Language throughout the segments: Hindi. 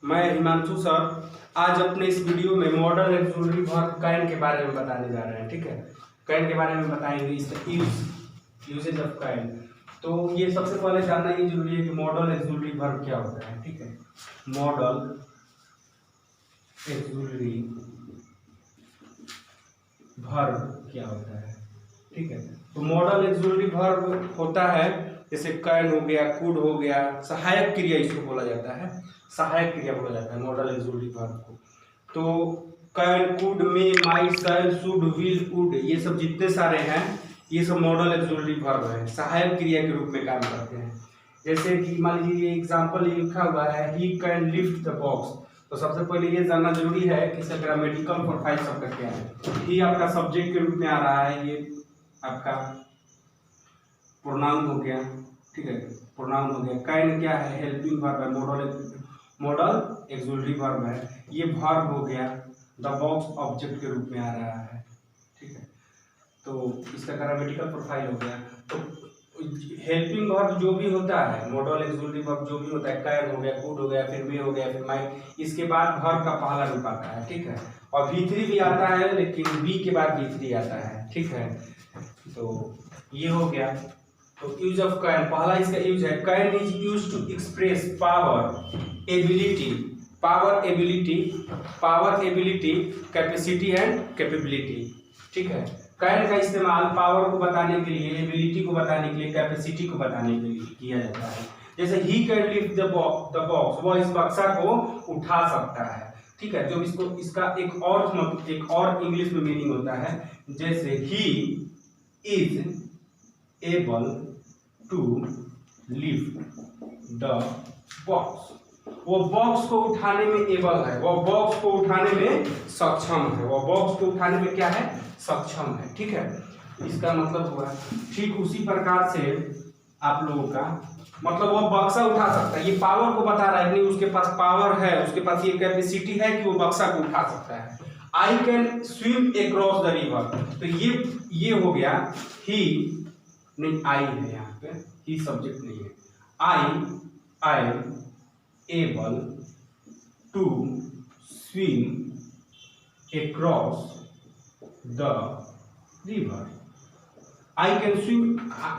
मैं हिमांशु सर आज अपने इस वीडियो में मॉडल एक्सक्लूसिव वर्ब कैन के बारे में बताने जा रहे हैं। ठीक है, कैन के बारे में बताएंगे, इसका यूसेज ऑफ कैन। तो ये सबसे पहले जानना ये जरूरी है कि मॉडल एक्सक्लूसिव वर्ब क्या होता है। ठीक है, मॉडल एक्सक्लूसिव वर्ब क्या होता है। ठीक है, तो मॉडल एक्सक्लूसिव वर्ब होता है जैसे कैन हो गया, कुड हो गया, सहायक क्रिया इसको बोला जाता है, सहायक क्रिया बोला जाता है मॉडल एक्सक्लूसिव वर्ब को। तो can, could, may, might, shall, should, will, would, ये सब जितने सारे हैं ये सब मॉडल एक्सक्लूसिव वर्ब है, सहायक क्रिया के रूप में काम करते हैं। जैसे कि मान लीजिए एग्जाम्पल लिखा हुआ है he can lift the box. तो सबसे पहले ये जानना जरूरी है कि इसका ग्रामेटिकल प्रोफाइल सबका क्या है। ही आपका सब्जेक्ट के रूप में आ रहा है, ये आपका प्रोनाउन हो गया। ठीक है, प्रोनाउन हो गया। कैन क्या है, हेल्पिंग वर्ब है, मॉडल एक्सक्लूसिव वर्ब है। ये वर्ब हो गया, द बॉक्स ऑब्जेक्ट के रूप में आ रहा है। ठीक है, तो इसका ग्रामेटिकल प्रोफाइल हो गया। तो हेल्पिंग वर्ब जो भी होता है, मॉडल एक्सक्लूसिव वर्ब जो भी होता है, कैन हो गया, कुड हो गया, फिर मे हो गया, फिर माइट, इसके बाद वर्ब का पहला रूप आता है। ठीक है, और V3 भी आता है, लेकिन बी के बाद V3 आता है। ठीक है, तो ये हो गया। तो यूज ऑफ कैन, पहला इसका यूज है, can is use to express power ability, power ability, capacity and capability. ठीक है, कैन का इस्तेमाल पावर को बताने के लिए, एबिलिटी को बताने के लिए, कैपेसिटी को बताने के लिए किया जाता है। जैसे he can lift the box, वो इस बक्सा को उठा सकता है। ठीक है, जो इसका एक और इंग्लिश में मीनिंग होता है, जैसे he is able to lift the box, वो बॉक्स को उठाने में एबल है, वो बॉक्स को उठाने में सक्षम है, वो बॉक्स को उठाने में क्या है, सक्षम है। ठीक है, इसका मतलब हुआ ठीक उसी प्रकार से आप लोगों का मतलब वो बक्सा उठा सकता है, ये पावर को बता रहा है नहीं, उसके पास पावर है, उसके पास ये कैपेसिटी है कि वो बक्सा को उठा सकता है। आई can swim across the river, तो ये हो गया ही, नहीं आई है यहाँ पे, ही सब्जेक्ट नहीं है। I am able to swim across the river. I can swim,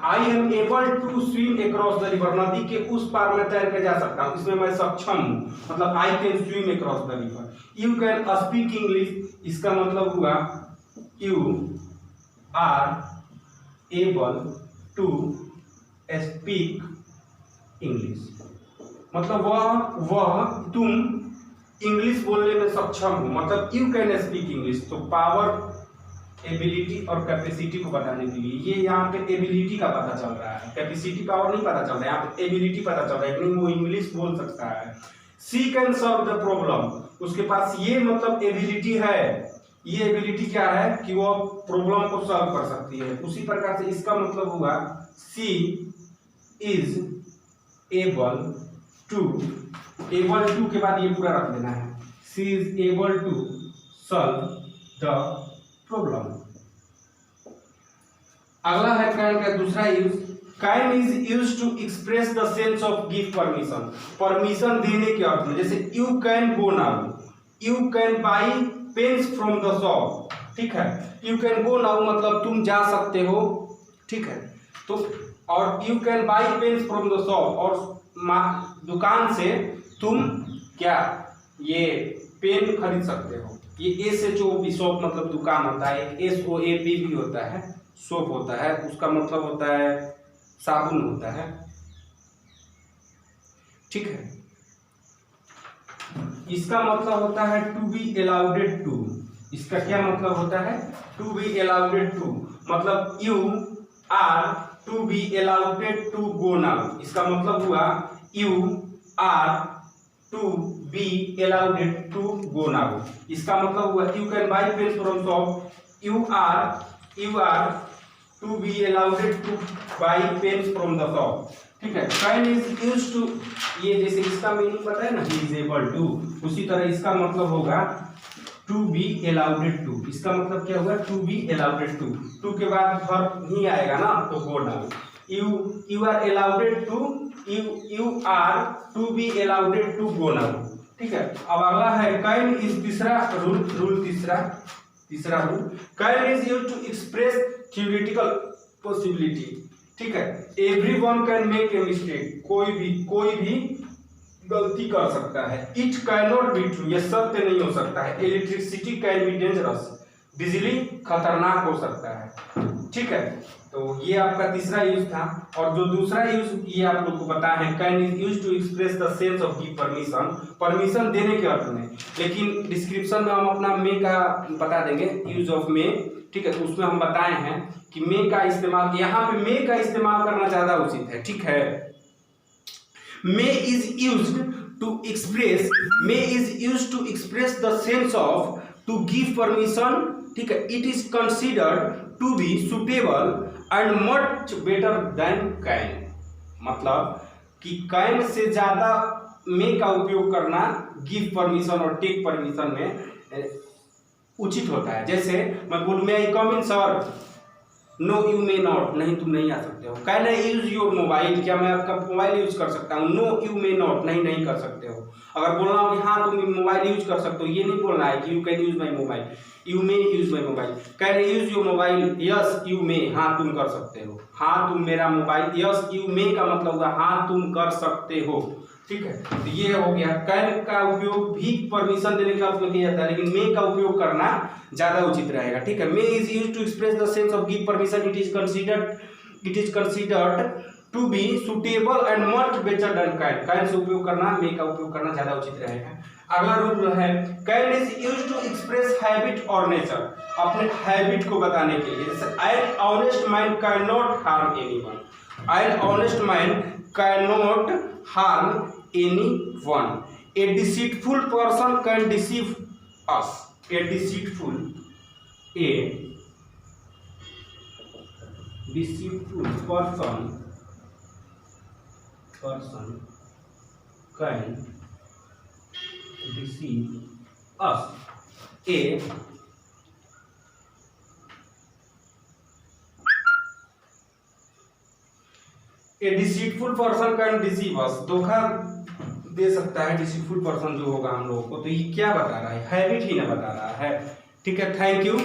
I am able to swim across the river, नदी के उस पार में तैर के जा सकता हूँ, इसमें मैं सक्षम हूँ, मतलब I can swim across the river. You can speak English, इसका मतलब हुआ you are able to speak English, मतलब वह तुम इंग्लिश बोलने में सक्षम हो, मतलब यू कैन स्पीक इंग्लिश। तो पावर, एबिलिटी और कैपेसिटी को बताने के लिए ये यहाँ पे एबिलिटी का पता चल रहा है, कैपेसिटी पावर नहीं पता चल रहा है, यहाँ पे एबिलिटी पता चल रहा है, नहीं वो इंग्लिश बोल सकता है। सी कैन सॉल्व द प्रॉब्लम, उसके पास ये मतलब एबिलिटी है, ये एबिलिटी क्या है कि वो प्रॉब्लम को सॉल्व कर सकती है। उसी प्रकार से इसका मतलब हुआ सी इज एबल टू के बाद ये पूरा रख देना है, C is able to solve the problem. अगला है कैन का दूसरा use, can is used to express the sense of give permission, permission देने के अर्थ में। जैसे you can go now, you can buy pens from the shop. ठीक है, यू कैन गो नाउ मतलब तुम जा सकते हो। ठीक है, तो और you can buy pens from the shop, और दुकान से तुम क्या ये पेन खरीद सकते हो। ये SHOP शॉप मतलब दुकान होता है, एक SOAP भी होता है, शॉप होता है, उसका मतलब होता है साबुन होता है। ठीक है, इसका मतलब होता है टू बी अलाउडेड टू, इसका क्या मतलब होता है, टू बी अलाउडेड टू, मतलब you are to be allowed to go now, इसका मतलब हुआ you are to be allowed to go now, इसका मतलब हुआ you can buy pen from shop, you are to be allowed to buy pen from the shop. ठीक है, कैन इज यूज्ड टू, ये जैसे इसका मीनिंग पता है ना, ही इज एबल टू, उसी तरह इसका मतलब होगा टू बी अलाउडेड टू, इसका मतलब क्या हुआ, टू बी अलाउडेड टू के बाद वर्ब ही आएगा ना, तो go now. You are allowed to, you are to be allowed to go now, ठीक है। अब अगला है कैन इज तीसरा रूल तीसरा rule, can is used to express theoretical possibility. ठीक है, everyone can make a mistake, कोई भी गलती कर सकता है। It can not be true, यह सत्य नहीं हो सकता है। इलेक्ट्रिसिटी कैन बी डेंजरस, बिजली खतरनाक हो सकता है। ठीक है, तो ये आपका तीसरा यूज था। और जो दूसरा यूज ये आप लोग को पता है, can is use to express the sense of give permission, permission देने के अर्थ में। लेकिन डिस्क्रिप्शन में हम अपना मे का बता देंगे, यूज ऑफ मे। ठीक है, तो उसमें हम बताए हैं कि मे का इस्तेमाल, यहाँ पे मे का इस्तेमाल करना ज्यादा उचित है। ठीक है, may is used to express the sense of to give permission. ठीक है, it is considered to be suitable and much better than can. मतलब कि कैन से ज्यादा मे का उपयोग करना गिव परमिशन और टेक परमिशन में उचित होता है। जैसे मैं बोलूं, may I come in sir, no you may not, नहीं तुम नहीं आ सकते हो। Can I use your mobile, क्या मैं आपका मोबाइल यूज कर सकता हूँ। नो यू मे नॉट, नहीं कर सकते हो। अगर बोलना हो कि हाँ तुम मोबाइल यूज कर सकते हो, ये नहीं बोलना है कि you can use my mobile, you may use my mobile. Can I use your mobile, yes you may, हाँ तुम कर सकते हो। हाँ तुम मेरा मोबाइल, यस यू मे का मतलब हुआ हाँ तुम कर सकते हो। ठीक है, तो ये हो गया। कैन का उपयोग भी परमिशन देने के अर्थ में किया जाता है, लेकिन मे का उपयोग करना ज्यादा उचित रहेगा। ठीक है, may is used to express the sense of give permission, it is considered to be suitable and much better than can. Can से उपयोग करना, मे का उपयोग करना ज्यादा उचित रहेगा। अगला रूल है, can is used to express habit और नेचर, अपने हैबिट को बताने के लिए। जैसे an honest mind can not harm anyone, an honest mind can not harm anyone. A deceitful person can deceive us. A deceitful person can deceive us. A deceitful person can deceive us. धोखा दे सकता है डिसीटफुल पर्सन जो होगा हम लोगों को। तो ये क्या बता रहा है, हैबिट ही ना बता रहा है। ठीक है, थैंक यू।